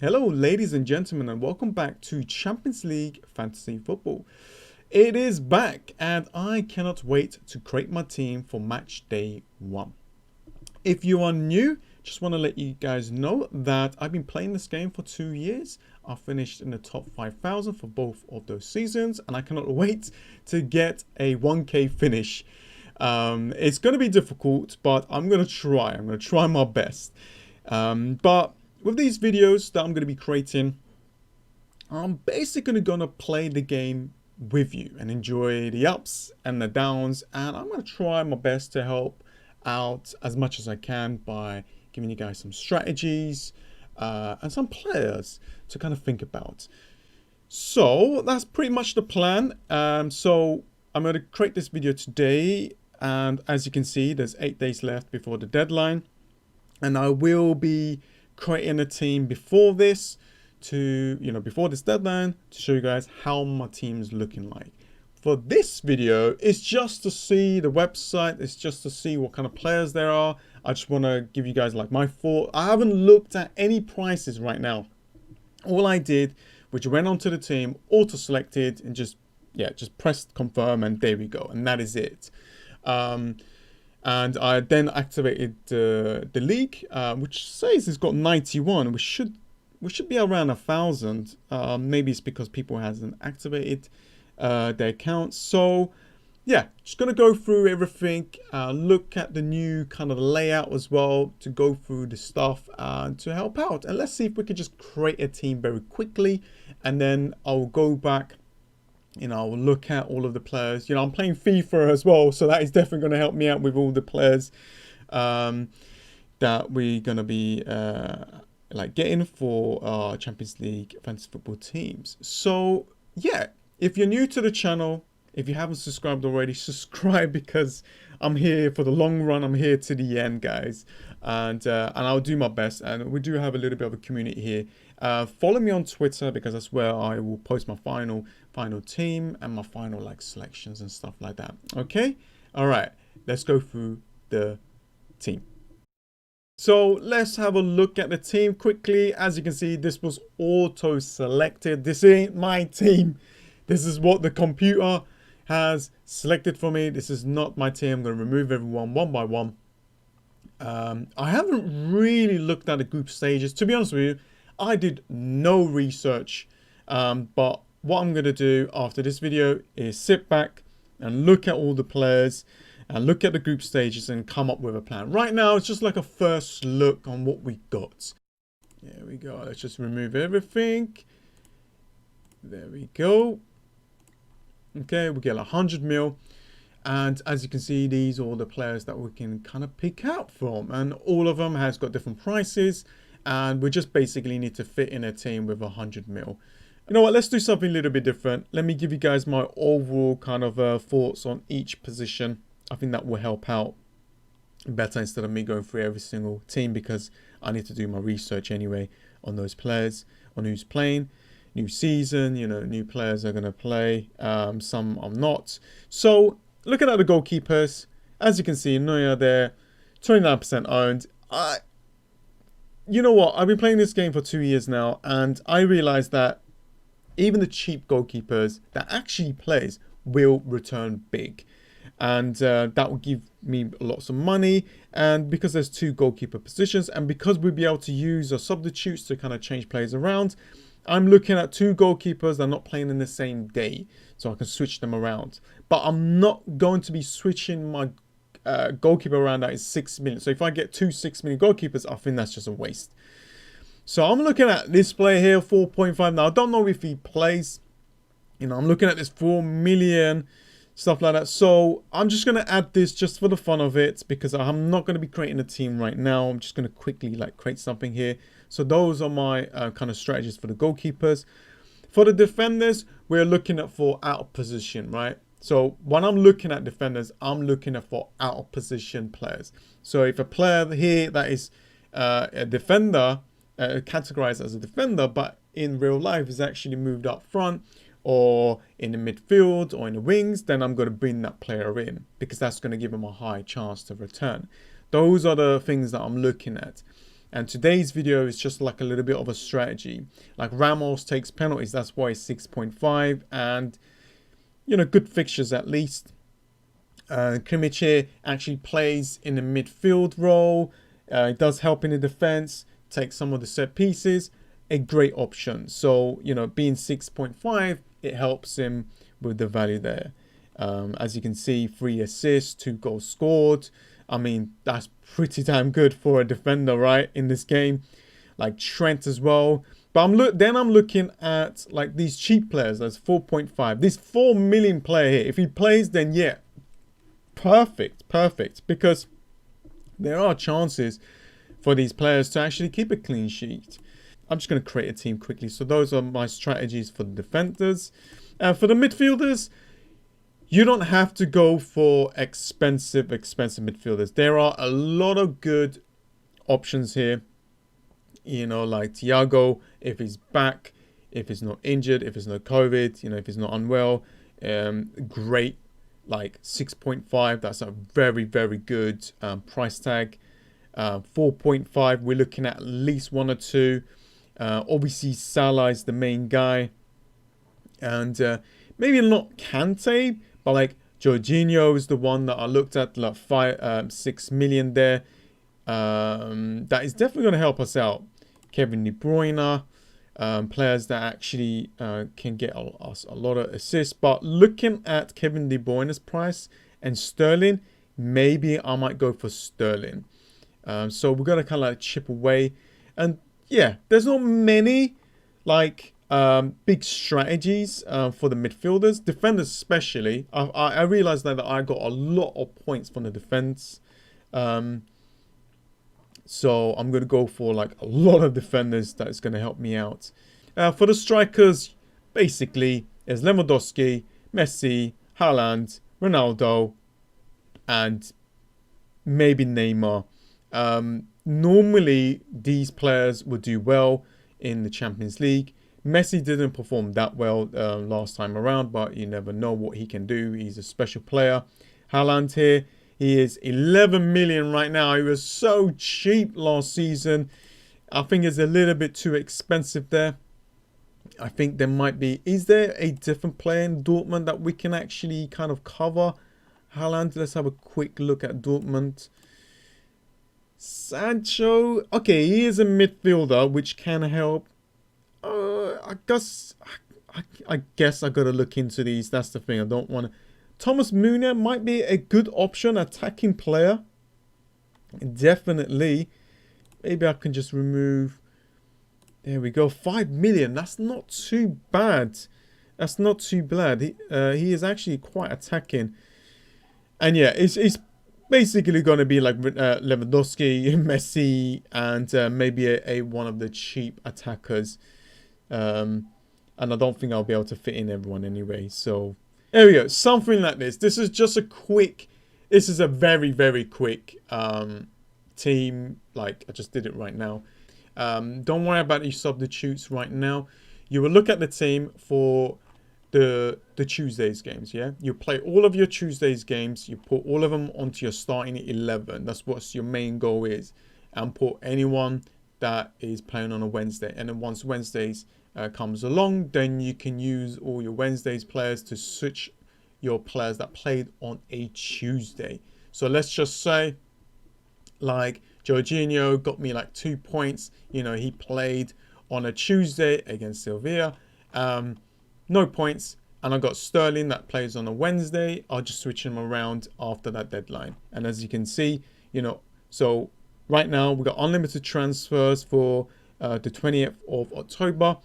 Hello, ladies and gentlemen, and welcome back to Champions League Fantasy Football. It is back, and I cannot wait to create my team for match day 1. If you are new, just want to let you guys know that I've been playing this game for 2 years. I finished in the top 5,000 for both of those seasons, and I cannot wait to get a 1K finish. It's going to be difficult, but I'm going to try. I'm going to try my best. But with these videos that I'm going to be creating, I'm basically going to play the game with you and enjoy the ups and the downs. And I'm going to try my best to help out as much as I can by giving you guys some strategies and some players to kind of think about. So that's pretty much the plan. So I'm going to create this video today. And as you can see, there's 8 days left before the deadline. And I will be creating a team before this before this deadline to show you guys how my team's looking like. For this video, it's just to see the website. It's just to see what kind of players there are. I just want to give you guys like my thought. I haven't looked at any prices right now. All I did, which went onto the team, auto-selected, and just pressed confirm, and there we go. And that is it. And I then activated the league, which says it's got 91. We should be around 1,000. Maybe it's because people hasn't activated their accounts. So yeah, just gonna go through everything, look at the new kind of layout as well, to go through the stuff to help out. And let's see if we could just create a team very quickly, and then I'll go back. I'll look at all of the players. I'm playing FIFA as well, so that is definitely going to help me out with all the players that we're going to be getting for our Champions League fantasy football teams. So yeah, if you're new to the channel, if you haven't subscribed already, subscribe, because I'm here for the long run. I'm here to the end, guys, and I'll do my best. And we do have a little bit of a community here. Follow me on Twitter, because that's where I will post my final team and my final selections and stuff like that. Okay, all right, let's go through the team. So let's have a look at the team quickly. As you can see, this was auto selected. This ain't my team. This is what the computer has selected for me. This is not my team. I'm going to remove everyone one by one. I haven't really looked at the group stages, to be honest with you. I did no research, but what I'm going to do after this video is sit back and look at all the players and look at the group stages and come up with a plan. Right now, it's just like a first look on what we got. There we go. Let's just remove everything. There we go. Okay, we get 100 mil. And as you can see, these are all the players that we can kind of pick out from. And all of them has got different prices. And we just basically need to fit in a team with 100 mil. You know what, let's do something a little bit different. Let me give you guys my overall kind of thoughts on each position. I think that will help out better instead of me going through every single team, because I need to do my research anyway on those players, on who's playing. New season, new players are going to play. Some are not. So looking at the goalkeepers, as you can see, Neuer there, 29% owned. You know what? I've been playing this game for 2 years now, and I realized that even the cheap goalkeepers that actually plays will return big. And that will give me lots of money. And because there's 2 goalkeeper positions, and because we'll be able to use our substitutes to kind of change players around, I'm looking at 2 goalkeepers that are not playing in the same day, so I can switch them around. But I'm not going to be switching my goalkeeper around that is 6 million. So if I get 2 6 million goalkeepers, I think that's just a waste. So I'm looking at this player here, 4.5. Now I don't know if he plays. I'm looking at this 4 million, stuff like that. So I'm just going to add this just for the fun of it, because I'm not going to be creating a team right now. I'm just going to quickly create something here. So those are my kind of strategies for the goalkeepers. For the defenders, we're looking at for out of position, right? So when I'm looking at defenders, I'm looking at for out of position players. So if a player here that is a defender, categorized as a defender, but in real life is actually moved up front or in the midfield or in the wings, then I'm going to bring that player in, because that's going to give him a high chance to return. Those are the things that I'm looking at. And today's video is just like a little bit of a strategy. Like Ramos takes penalties, that's why it's 6.5, and you know, good fixtures at least. Kimmich here actually plays in the midfield role. It does help in the defense, takes some of the set pieces. A great option. So, you know, being 6.5, it helps him with the value there. As you can see, 3 assists, 2 goals scored. I mean, that's pretty damn good for a defender, right, in this game. Like Trent as well. But I'm looking at like these cheap players. That's 4.5. This 4 million player here. If he plays, then yeah, perfect. Because there are chances for these players to actually keep a clean sheet. I'm just going to create a team quickly. So those are my strategies for the defenders. For the midfielders, you don't have to go for expensive midfielders. There are a lot of good options here. You know, like Thiago, if he's back, if he's not injured, if he's not COVID, you know, if he's not unwell, great. Like 6.5, that's a very good price tag. 4.5, we're looking at least 1 or 2. Obviously, Salah is the main guy. And maybe not Kante, but like Jorginho is the one that I looked at, like 6 million there. That is definitely going to help us out. Kevin De Bruyne, players that actually can get us a lot of assists. But looking at Kevin De Bruyne's price and Sterling, maybe I might go for Sterling. So we're going to kind of like chip away. And yeah, there's not many like big strategies for the midfielders. Defenders especially. I realized that I got a lot of points from the defense. So I'm going to go for like a lot of defenders that is going to help me out. For the strikers, basically, it's Lewandowski, Messi, Haaland, Ronaldo, and maybe Neymar. Normally, these players would do well in the Champions League. Messi didn't perform that well last time around, but you never know what he can do. He's a special player. Haaland here. He is 11 million right now. He was so cheap last season. I think it's a little bit too expensive there. I think there might be... Is there a different player in Dortmund that we can actually kind of cover? Haaland, let's have a quick look at Dortmund. Sancho. Okay, he is a midfielder, which can help. I guess I got to look into these. That's the thing. I don't want to... Thomas Müller might be a good option, attacking player. Definitely. Maybe I can just remove... There we go. 5 million. That's not too bad. That's not too bad. He is actually quite attacking. And yeah, it's basically going to be like Lewandowski, Messi, and maybe a one of the cheap attackers. And I don't think I'll be able to fit in everyone anyway. So... There we go, something like this. This is just a quick, this is a very quick team. Like, I just did it right now. Don't worry about your substitutes right now. You will look at the team for the Tuesdays games, yeah? You play all of your Tuesdays games. You put all of them onto your starting 11. That's what your main goal is. And put anyone that is playing on a Wednesday. And then once Wednesdays comes along, then you can use all your Wednesdays players to switch your players that played on a Tuesday. So let's just say like Jorginho got me like 2 points. You know, he played on a Tuesday against Sevilla. No points. And I got Sterling that plays on a Wednesday. I'll just switch him around after that deadline. And as you can see, you know, so right now we've got unlimited transfers for the 20th of October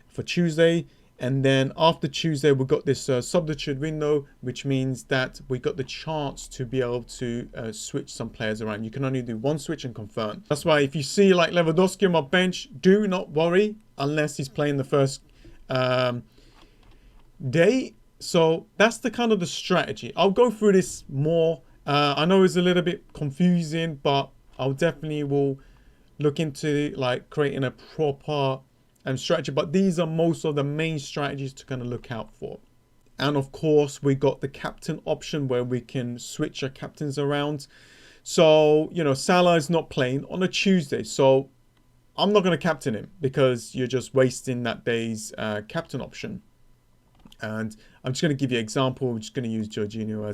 for Tuesday. And then after Tuesday, we've got this substitute window, which means that we got the chance to be able to switch some players around. You can only do one switch and confirm. That's why if you see like Lewandowski on my bench, do not worry unless he's playing the first day. So that's the kind of the strategy. I'll go through this more. I know it's a little bit confusing, but I'll definitely will look into like creating a proper strategy. But these are most of the main strategies to kind of look out for. And of course, we got the captain option where we can switch our captains around. So, you know, Salah is not playing on a Tuesday. So I'm not going to captain him because you're just wasting that day's captain option. And I'm just going to give you an example. I'm just going to use Jorginho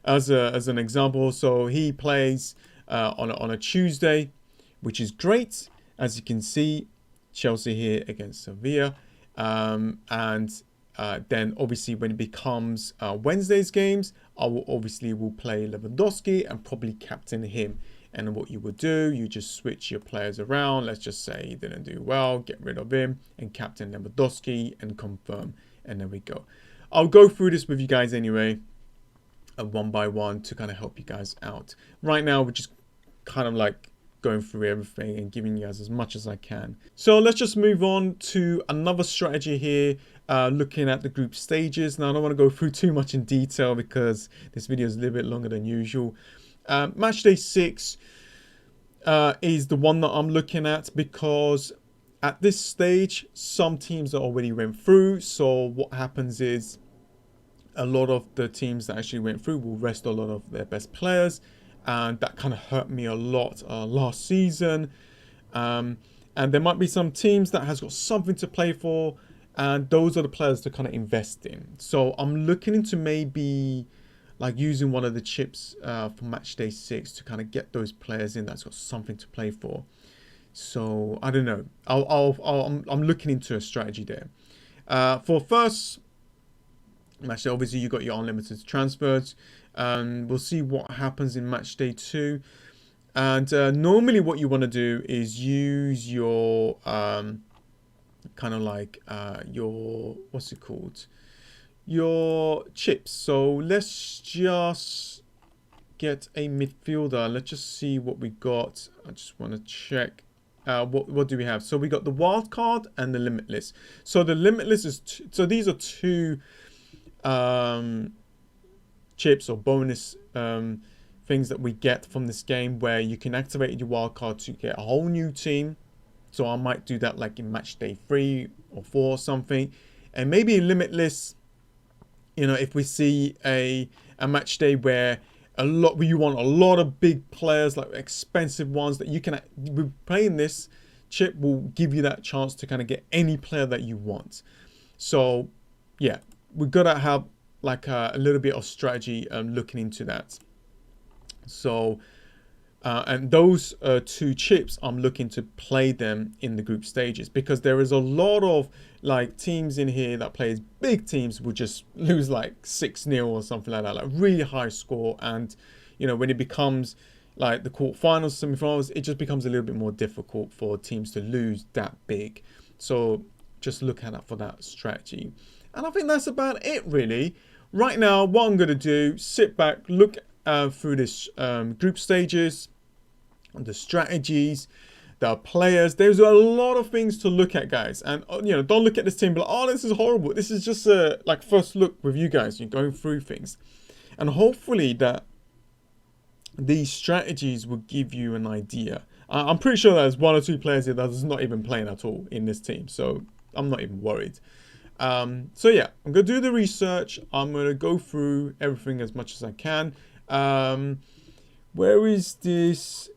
as an example. So he plays on a Tuesday, which is great. As you can see, Chelsea here against Sevilla. And then obviously when it becomes Wednesday's games, I will play Lewandowski and probably captain him. And what you would do, you just switch your players around. Let's just say he didn't do well, get rid of him and captain Lewandowski and confirm. And there we go. I'll go through this with you guys anyway, one by one, to kind of help you guys out. Right now, we're just kind of like going through everything and giving you guys as much as I can. So let's just move on to another strategy here, looking at the group stages. Now, I don't want to go through too much in detail because this video is a little bit longer than usual. Match day 6 is the one that I'm looking at because at this stage, some teams that already went through. So what happens is a lot of the teams that actually went through will rest a lot of their best players. And that kind of hurt me a lot last season. And there might be some teams that has got something to play for. And those are the players to kind of invest in. So I'm looking into maybe like using one of the chips for match day 6 to kind of get those players in that's got something to play for. So I don't know. I'm looking into a strategy there. For first match day, obviously you got your unlimited transfers. We'll see what happens in match day 2. And normally what you want to do is use your kind of like your, what's it called? Your chips. So let's just get a midfielder. Let's just see what we got. I just want to check. What do we have? So we got the wild card and the limitless. So the limitless is so these are two chips or bonus things that we get from this game where you can activate your wild card to get a whole new team. So I might do that like in match day 3 or 4 or something. And maybe in limitless, you know, if we see a match day where you want a lot of big players, like expensive ones that you can, playing this chip will give you that chance to kind of get any player that you want. So yeah, we've got to have like a little bit of strategy looking into that. So and those 2 chips, I'm looking to play them in the group stages because there is a lot of like teams in here that plays big teams will just lose like 6-0 or something like that, like really high score. And you know, when it becomes like the quarterfinals, semifinals, it just becomes a little bit more difficult for teams to lose that big. So just look at that for that strategy. And I think that's about it really. Right now, what I'm going to do, sit back, look through this group stages, the strategies, the players. There's a lot of things to look at, guys. And you know, don't look at this team but oh, this is horrible. This is just a like first look with you guys. You're going through things, and hopefully that these strategies will give you an idea. I'm pretty sure there's 1 or 2 players here that is not even playing at all in this team, so I'm not even worried. So yeah, I'm gonna do the research. I'm gonna go through everything as much as I can. Where is this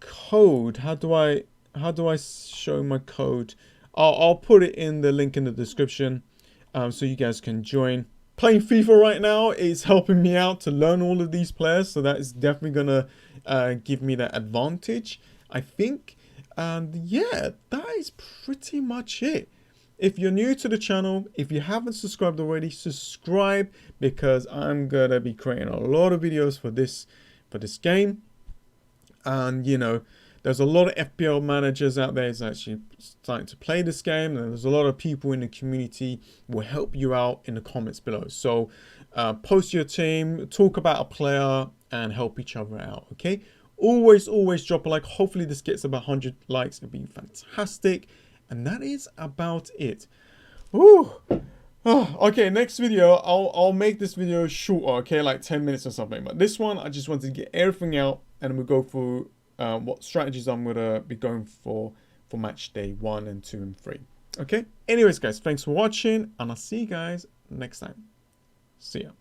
code? How do I show my code? I'll put it in the link in the description, so you guys can join. Playing FIFA right now is helping me out to learn all of these players, so that is definitely gonna give me that advantage, I think. And yeah, that is pretty much it. If you're new to the channel, if you haven't subscribed already, subscribe because I'm gonna be creating a lot of videos for this game. And you know, there's a lot of FPL managers out there who's actually starting to play this game, and there's a lot of people in the community who will help you out in the comments below. So post your team, talk about a player, and help each other out. Okay, always drop a like. Hopefully this gets about 100 likes. It'd be fantastic. And that is about it. Ooh. Oh, okay, next video, I'll make this video shorter, okay, like 10 minutes or something. But this one, I just wanted to get everything out, and we'll go through what strategies I'm gonna be going for match day 1 and 2 and 3. Okay. Anyways, guys, thanks for watching, and I'll see you guys next time. See ya.